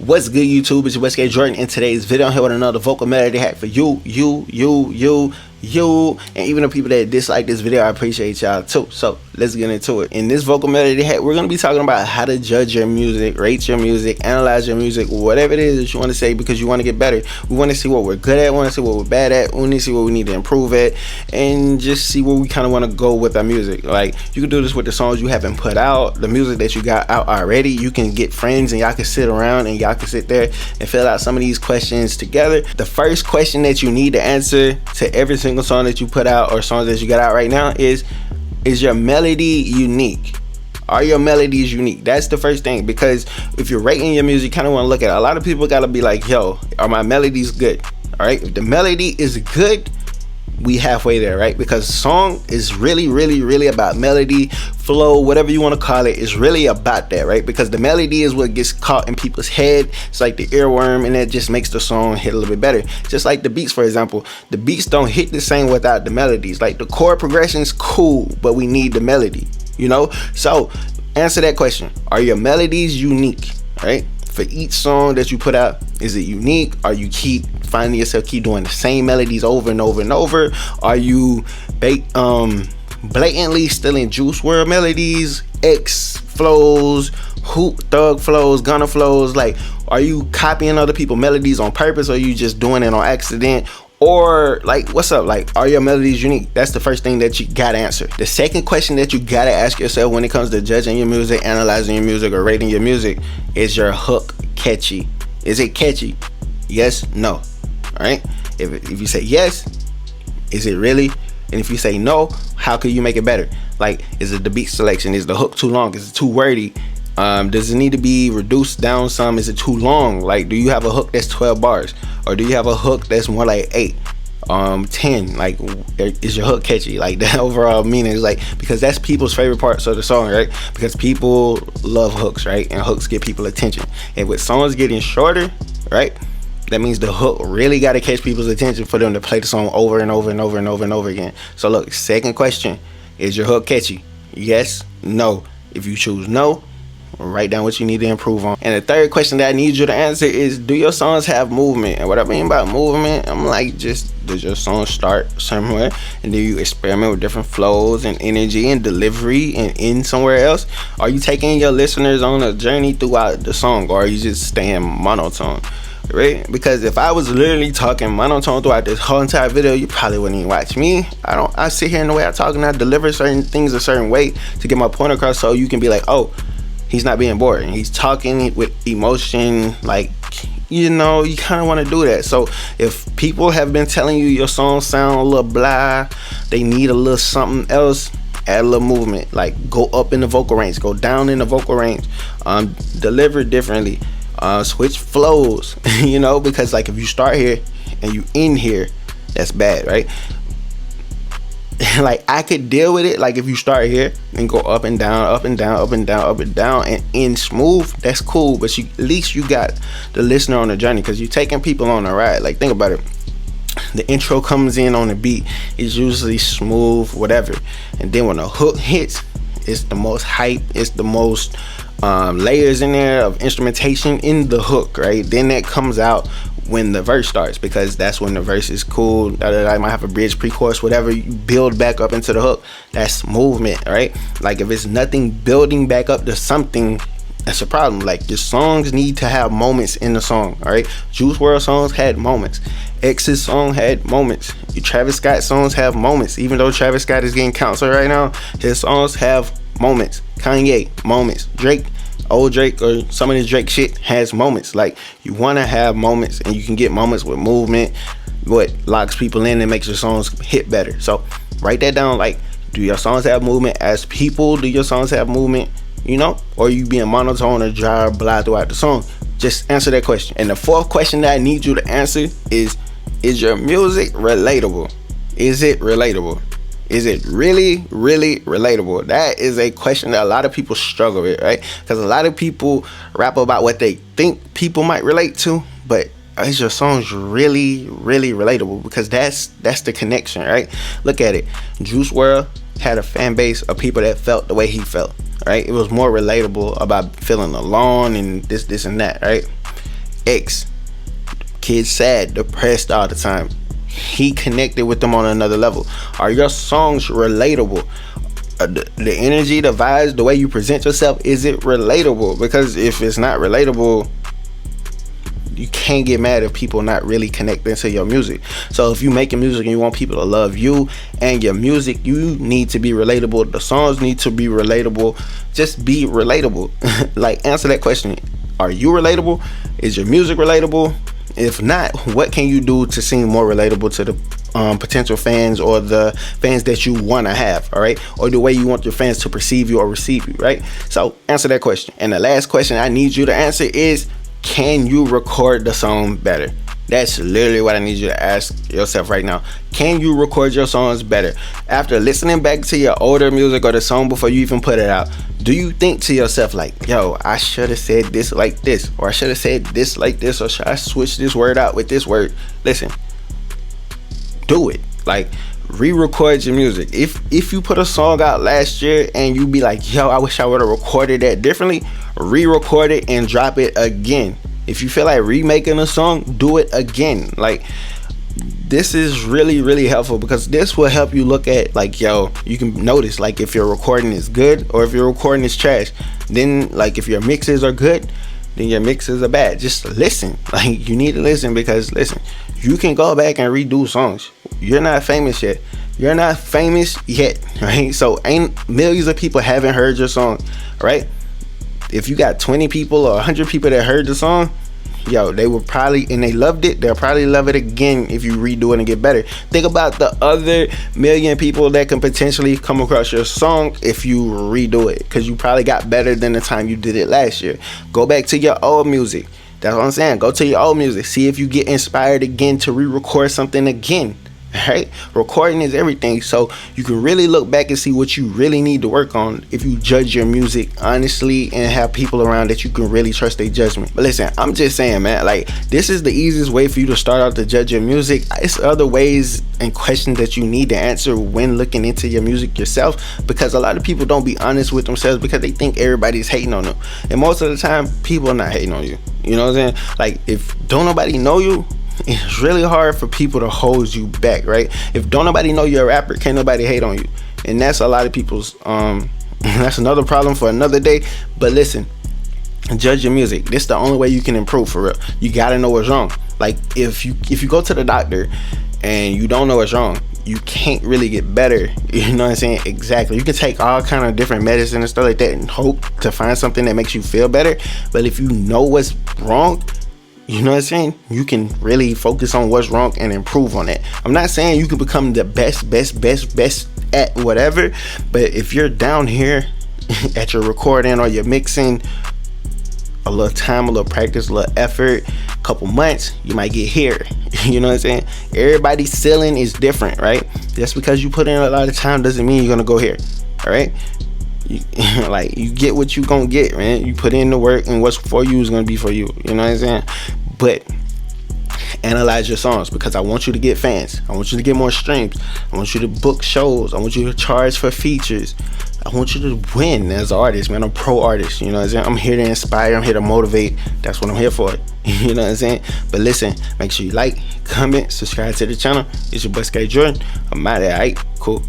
What's good, YouTube? It's your West Gate Jordxn. In today's video, I'm here with another vocal melody hack for you, and even the people that dislike this video, I appreciate y'all too. So let's get into it. In this vocal melody hack, we're gonna be talking about how to judge your music, rate your music, analyze your music, whatever it is that you want to say, because you want to get better. We want to see what we're good at, we want to see what we're bad at, we want to see what we need to improve at, and just see where we kind of want to go with our music. Like, you can do this with the songs you haven't put out, the music that you got out already. You can get friends and y'all can sit around and y'all can sit there and fill out some of these questions together. The first question that you need to answer to every single song that you put out or songs that you got out right now is your melody unique? Are your melodies unique? That's the first thing, because if you're rating your music, you kind of want to look at it. A lot of people gotta be like, yo, are my melodies good? All right, if the melody is good, we halfway there, right? Because song is really about melody, flow, whatever you want to call it. Is really about that, right? Because the melody is what gets caught in people's head. It's like the earworm, and that just makes the song hit a little bit better. Just like the beats, for example, the beats don't hit the same without the melodies. Like, the chord progression's cool, but we need the melody, you know? So answer that question. Are your melodies unique? Right? For each song that you put out, is it unique? Are you keep finding yourself keep doing the same melodies over and over and over? Are you blatantly stealing Juice WRLD melodies, X flows, Hoop Thug flows, Gunna flows? Like, are you copying other people's melodies on purpose, or are you just doing it on accident? Or, like, what's up? Like, are your melodies unique? That's the first thing that you gotta answer. The second question that you gotta ask yourself when it comes to judging your music, analyzing your music, or rating your music, is your hook catchy? Is it catchy? Yes, no. All right, if you say yes, is it really? And if you say no, how can you make it better? Like, is it the beat selection? Is the hook too long? Is it too wordy? Does it need to be reduced down some? Is it too long? Like, do you have a hook that's 12 bars, or do you have a hook that's more like 8, 10? Like, is your hook catchy? Like, the overall meaning is like, because that's people's favorite parts of the song, right? Because people love hooks, right? And hooks get people attention. And with songs getting shorter, right, that means the hook really got to catch people's attention for them to play the song over and over and over and over and over again. So look, second question, is your hook catchy? Yes, no. If you choose no, write down what you need to improve on. And the third question that I need you to answer is, do your songs have movement? And what I mean by movement, I'm like, just, does your song start somewhere and do you experiment with different flows and energy and delivery and end somewhere else? Are you taking your listeners on a journey throughout the song, or are you just staying monotone? Right? Because if I was literally talking monotone throughout this whole entire video, you probably wouldn't even watch me. I sit here in the way I talk, and I deliver certain things a certain way to get my point across, so you can be like, oh, he's not being boring, he's talking with emotion. Like, you know, you kind of want to do that. So if people have been telling you your songs sound a little blah, they need a little something else, add a little movement. Like, go up in the vocal range, go down in the vocal range, deliver differently, switch flows, you know, because like, if you start here and you end here, that's bad, right? Like, I could deal with it. Like, if you start here and go up and down, up and down, up and down, up and down, and end smooth, that's cool. But at least you got the listener on the journey, because you're taking people on a ride. Like, think about it. The intro comes in on the beat, it's usually smooth, whatever, and then when the hook hits, it's the most hype, it's the most layers in there of instrumentation in the hook, right? Then that comes out when the verse starts, because that's when the verse is cool. I might have a bridge, pre-chorus, whatever. You build back up into the hook. That's movement, right? Like, if it's nothing building back up to something, that's a problem. Like, your songs need to have moments in the song, all right? Juice WRLD songs had moments. X's song had moments. Your Travis Scott songs have moments. Even though Travis Scott is getting counseled right now, his songs have moments. Kanye, moments. Drake, old Drake, or some of this Drake shit has moments. Like, you want to have moments, and you can get moments with movement, what locks people in and makes your songs hit better. So write that down. Like, do your songs have movement? As people, do your songs have movement? You know, or you being monotone or dry or blah throughout the song? Just answer that question. And the fourth question that I need you to answer is your music relatable? Is it relatable? Is it really relatable? That is a question that a lot of people struggle with, right? Because a lot of people rap about what they think people might relate to, but is your songs really relatable? Because that's the connection, right? Look at it. Juice WRLD had a fan base of people that felt the way he felt, right? It was more relatable about feeling alone and this and that, right? X, kid sad, depressed all the time. He connected with them on another level. Are your songs relatable? The energy, the vibes, the way you present yourself, is it relatable? Because if it's not relatable, you can't get mad if people not really connecting to your music. So if you making music and you want people to love you and your music, you need to be relatable. The songs need to be relatable. Just be relatable. Like, answer that question. Are you relatable? Is your music relatable? If not, what can you do to seem more relatable to the potential fans, or the fans that you want to have, all right? Or the way you want your fans to perceive you or receive you, right? So answer that question. And the last question I need you to answer is, can you record the song better? That's literally what I need you to ask yourself right now. Can you record your songs better? After listening back to your older music or the song before you even put it out, do you think to yourself like, yo, I should have said this like this, or I should have said this like this, or should I switch this word out with this word? Listen, do it. Like, re-record your music. If you put a song out last year and you be like, yo, I wish I would have recorded that differently, re-record it and drop it again. If you feel like remaking a song, do it again. Like, this is really, really helpful, because this will help you look at, like, yo, you can notice, like, if your recording is good or if your recording is trash. Then, like, if your mixes are good, then your mixes are bad. Just listen. Like, you need to listen, because, listen, you can go back and redo songs. You're not famous yet. You're not famous yet, right? So ain't millions of people haven't heard your song, right? If you got 20 people or 100 people that heard the song, yo, they will probably, and they loved it, they'll probably love it again if you redo it and get better. Think about the other million people that can potentially come across your song if you redo it, because you probably got better than the time you did it last year. Go back to your old music. That's what I'm saying. Go to your old music. See if you get inspired again to re-record something again. Right? Recording is everything, so you can really look back and see what you really need to work on if you judge your music honestly and have people around that you can really trust their judgment. But listen, I'm just saying, man, like, this is the easiest way for you to start out to judge your music. It's other ways and questions that you need to answer when looking into your music yourself, because a lot of people don't be honest with themselves because they think everybody's hating on them, and most of the time people are not hating on you. You know what I'm saying? Like, if don't nobody know you, it's really hard for people to hold you back, right? If don't nobody know you're a rapper, can't nobody hate on you. And that's a lot of people's that's another problem for another day. But listen, judge your music. This is the only way you can improve, for real. You gotta know what's wrong. Like, if you go to the doctor and you don't know what's wrong, you can't really get better. You know what I'm saying? Exactly. You can take all kind of different medicine and stuff like that and hope to find something that makes you feel better. But if you know what's wrong, you know what I'm saying, you can really focus on what's wrong and improve on it. I'm not saying you can become the best at whatever, but if you're down here at your recording or you're mixing, a little time, a little practice, a little effort, a couple months, you might get here. You know what I'm saying? Everybody's ceiling is different, right? Just because you put in a lot of time doesn't mean you're gonna go here. All right? Like, you get what you gonna get, man. You put in the work, and what's for you is gonna be for you. You know what I'm saying? But analyze your songs, because I want you to get fans. I want you to get more streams. I want you to book shows. I want you to charge for features. I want you to win as an artist, man. I'm a pro artist. You know what I'm saying? I'm here to inspire. I'm here to motivate. That's what I'm here for. You know what I'm saying? But listen, make sure you like, comment, subscribe to the channel. It's your boy Jordxn. I'm out of there. All right? Cool.